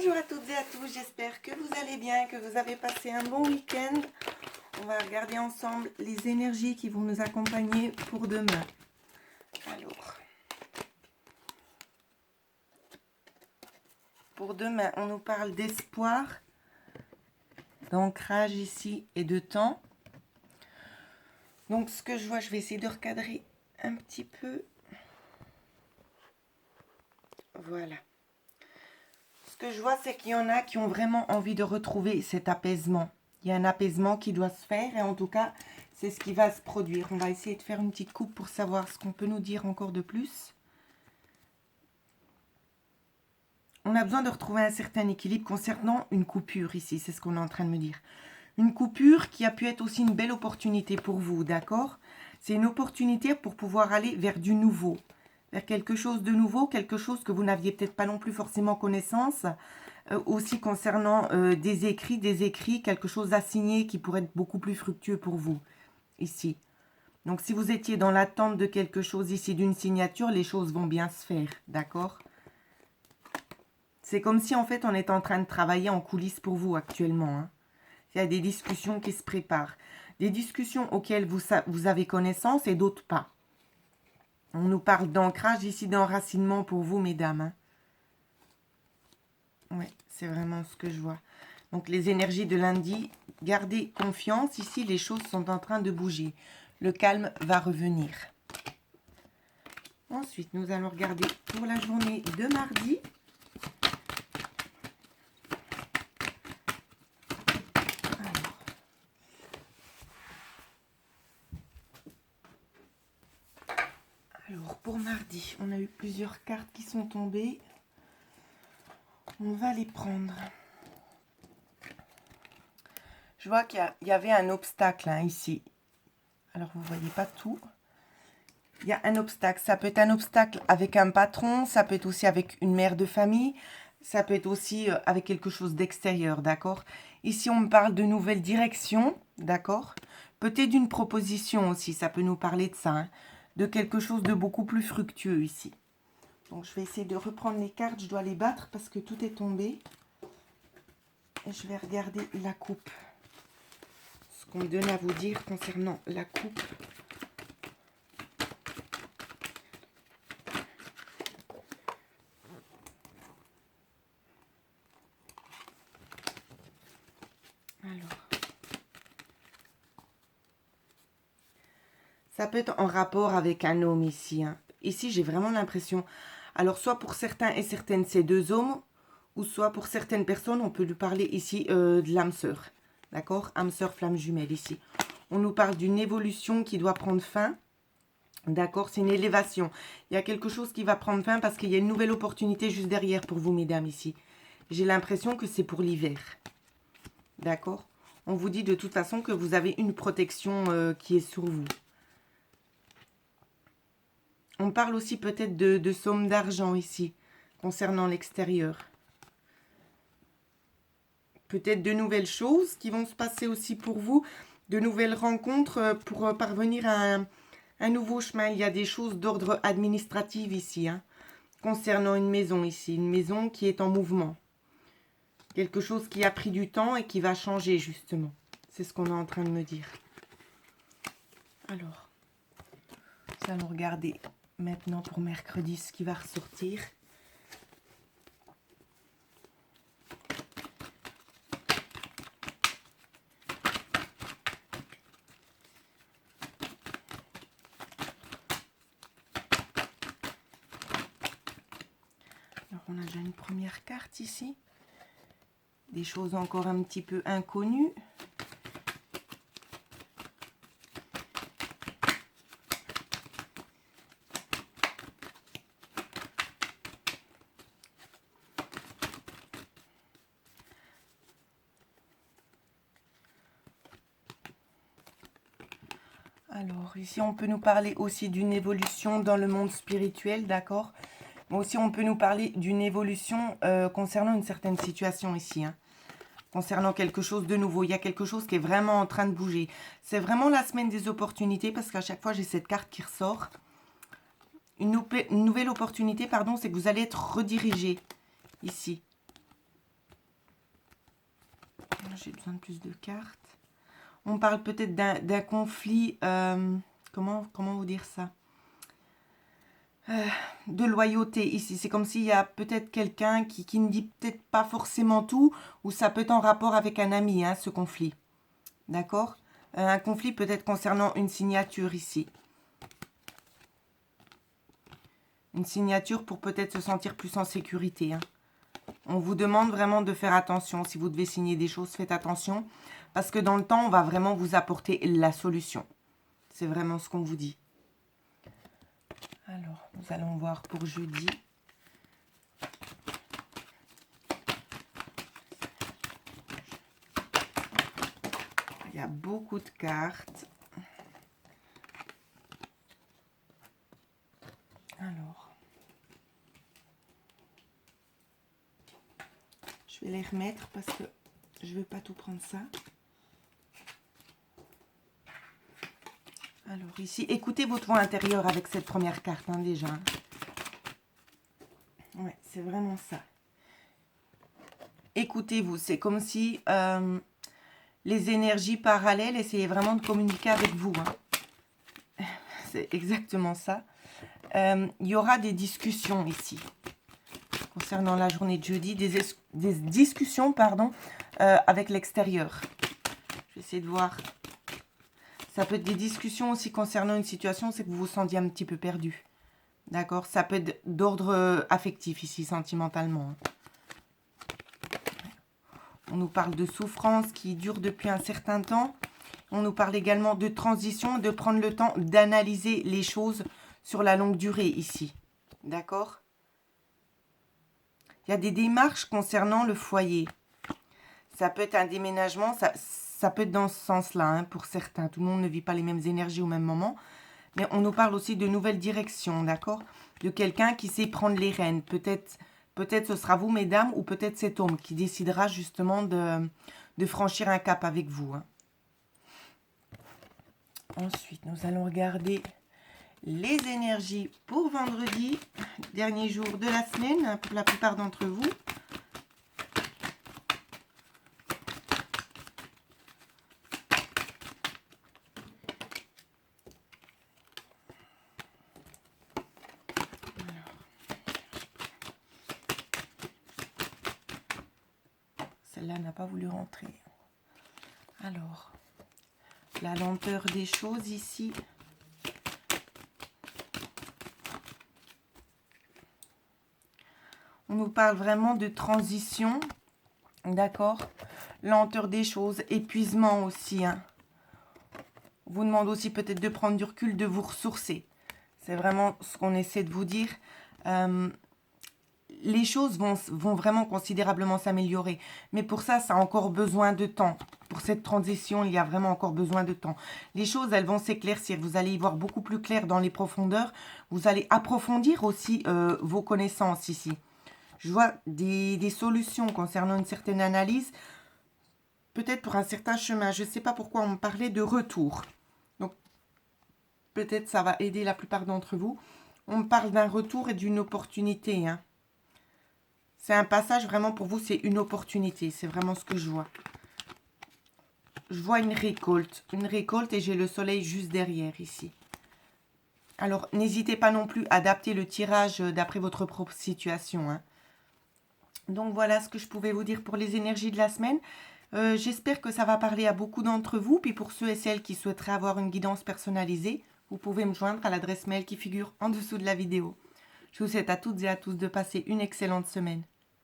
Bonjour à toutes et à tous, j'espère que vous allez bien, que vous avez passé un bon week-end. On va regarder ensemble les énergies qui vont nous accompagner pour demain. Alors, pour demain, on nous parle d'espoir, d'ancrage ici et de temps. Donc, ce que je vois, je vais essayer de recadrer un petit peu. Voilà. Ce que je vois, c'est qu'il y en a qui ont vraiment envie de retrouver cet apaisement. Il y a un apaisement qui doit se faire et en tout cas, c'est ce qui va se produire. On va essayer de faire une petite coupe pour savoir ce qu'on peut nous dire encore de plus. On a besoin de retrouver un certain équilibre concernant une coupure ici, c'est ce qu'on est en train de me dire. Une coupure qui a pu être aussi une belle opportunité pour vous, d'accord? C'est une opportunité pour pouvoir aller vers du nouveau, vers quelque chose de nouveau, quelque chose que vous n'aviez peut-être pas non plus forcément connaissance, aussi concernant des écrits, quelque chose à signer qui pourrait être beaucoup plus fructueux pour vous, ici. Donc, si vous étiez dans l'attente de quelque chose ici, d'une signature, les choses vont bien se faire, d'accord? C'est comme si, en fait, on est en train de travailler en coulisses pour vous actuellement, hein. Il y a des discussions qui se préparent. Des discussions auxquelles vous avez connaissance et d'autres pas. On nous parle d'ancrage ici, d'enracinement pour vous, mesdames, hein. Oui, c'est vraiment ce que je vois. Donc, les énergies de lundi, gardez confiance. Ici, les choses sont en train de bouger. Le calme va revenir. Ensuite, nous allons regarder pour la journée de mardi. Alors, pour mardi, on a eu plusieurs cartes qui sont tombées. On va les prendre. Je vois qu'il y avait un obstacle, hein, ici. Alors, vous ne voyez pas tout. Il y a un obstacle. Ça peut être un obstacle avec un patron. Ça peut être aussi avec une mère de famille. Ça peut être aussi avec quelque chose d'extérieur, d'accord? Ici, on me parle de nouvelles directions, d'accord? Peut-être d'une proposition aussi. Ça peut nous parler de ça, hein, de quelque chose de beaucoup plus fructueux ici. Donc, je vais essayer de reprendre les cartes. Je dois les battre parce que tout est tombé. Et je vais regarder la coupe. Ce qu'on me donne à vous dire concernant la coupe. Alors. Ça peut être en rapport avec un homme ici, hein. Ici, j'ai vraiment l'impression. Alors, soit pour certains et certaines, c'est deux hommes. Ou soit pour certaines personnes, on peut lui parler ici de l'âme sœur. D'accord? Âme sœur, flamme jumelle ici. On nous parle d'une évolution qui doit prendre fin. D'accord? C'est une élévation. Il y a quelque chose qui va prendre fin parce qu'il y a une nouvelle opportunité juste derrière pour vous, mesdames, ici. J'ai l'impression que c'est pour l'hiver. D'accord? On vous dit de toute façon que vous avez une protection qui est sur vous. On parle aussi peut-être de sommes d'argent ici, concernant l'extérieur. Peut-être de nouvelles choses qui vont se passer aussi pour vous, de nouvelles rencontres pour parvenir à un nouveau chemin. Il y a des choses d'ordre administratif ici, hein, concernant une maison ici, une maison qui est en mouvement. Quelque chose qui a pris du temps et qui va changer justement. C'est ce qu'on est en train de me dire. Alors, nous allons regarder maintenant pour mercredi ce qui va ressortir. Alors, on a déjà une première carte ici. Des choses encore un petit peu inconnues. Alors, ici, on peut nous parler aussi d'une évolution dans le monde spirituel, d'accord? Mais aussi, on peut nous parler d'une évolution concernant une certaine situation ici, hein. Concernant quelque chose de nouveau. Il y a quelque chose qui est vraiment en train de bouger. C'est vraiment la semaine des opportunités parce qu'à chaque fois, j'ai cette carte qui ressort. Une nouvelle opportunité, pardon, c'est que vous allez être redirigé ici. J'ai besoin de plus de cartes. On parle peut-être d'un conflit, comment vous dire ça, de loyauté ici. C'est comme s'il y a peut-être quelqu'un qui ne dit peut-être pas forcément tout, ou ça peut être en rapport avec un ami, hein, ce conflit. D'accord? Un conflit peut-être concernant une signature ici. Une signature pour peut-être se sentir plus en sécurité. Hein. On vous demande vraiment de faire attention. Si vous devez signer des choses, faites attention. Parce que dans le temps, on va vraiment vous apporter la solution. C'est vraiment ce qu'on vous dit. Alors, nous allons voir pour jeudi. Il y a beaucoup de cartes. Alors, je vais les remettre parce que je ne veux pas tout prendre ça. Alors ici, écoutez votre voix intérieure avec cette première carte, hein, déjà. Ouais, c'est vraiment ça. Écoutez-vous, c'est comme si les énergies parallèles essayaient vraiment de communiquer avec vous. Hein. C'est exactement ça. Il y aura des discussions ici. Concernant la journée de jeudi, des discussions, pardon, avec l'extérieur. Je vais essayer de voir. Ça peut être des discussions aussi concernant une situation, c'est que vous vous sentiez un petit peu perdu. D'accord? Ça peut être d'ordre affectif ici, sentimentalement. On nous parle de souffrance qui dure depuis un certain temps. On nous parle également de transition, de prendre le temps d'analyser les choses sur la longue durée ici. D'accord? Il y a des démarches concernant le foyer. Ça peut être un déménagement, ça peut être dans ce sens-là, hein, pour certains. Tout le monde ne vit pas les mêmes énergies au même moment. Mais on nous parle aussi de nouvelles directions, d'accord? De quelqu'un qui sait prendre les rênes. Peut-être ce sera vous, mesdames, ou peut-être cet homme qui décidera justement de franchir un cap avec vous. Hein. Ensuite, nous allons regarder les énergies pour vendredi, dernier jour de la semaine, pour la plupart d'entre vous. Celle-là n'a pas voulu rentrer. Alors, la lenteur des choses ici. On nous parle vraiment de transition, d'accord? Lenteur des choses, épuisement aussi. Hein. On vous demande aussi peut-être de prendre du recul, de vous ressourcer. C'est vraiment ce qu'on essaie de vous dire. Les choses vont vraiment considérablement s'améliorer. Mais pour ça, ça a encore besoin de temps. Pour cette transition, il y a vraiment encore besoin de temps. Les choses, elles vont s'éclaircir. Vous allez y voir beaucoup plus clair dans les profondeurs. Vous allez approfondir aussi vos connaissances ici. Je vois des solutions concernant une certaine analyse. Peut-être pour un certain chemin. Je ne sais pas pourquoi on me parlait de retour. Donc, peut-être ça va aider la plupart d'entre vous. On me parle d'un retour et d'une opportunité, hein. C'est un passage vraiment pour vous, c'est une opportunité. C'est vraiment ce que je vois. Je vois une récolte et j'ai le soleil juste derrière ici. Alors, n'hésitez pas non plus à adapter le tirage d'après votre propre situation. Hein. Donc, voilà ce que je pouvais vous dire pour les énergies de la semaine. J'espère que ça va parler à beaucoup d'entre vous. Puis pour ceux et celles qui souhaiteraient avoir une guidance personnalisée, vous pouvez me joindre à l'adresse mail qui figure en dessous de la vidéo. Je vous souhaite à toutes et à tous de passer une excellente semaine.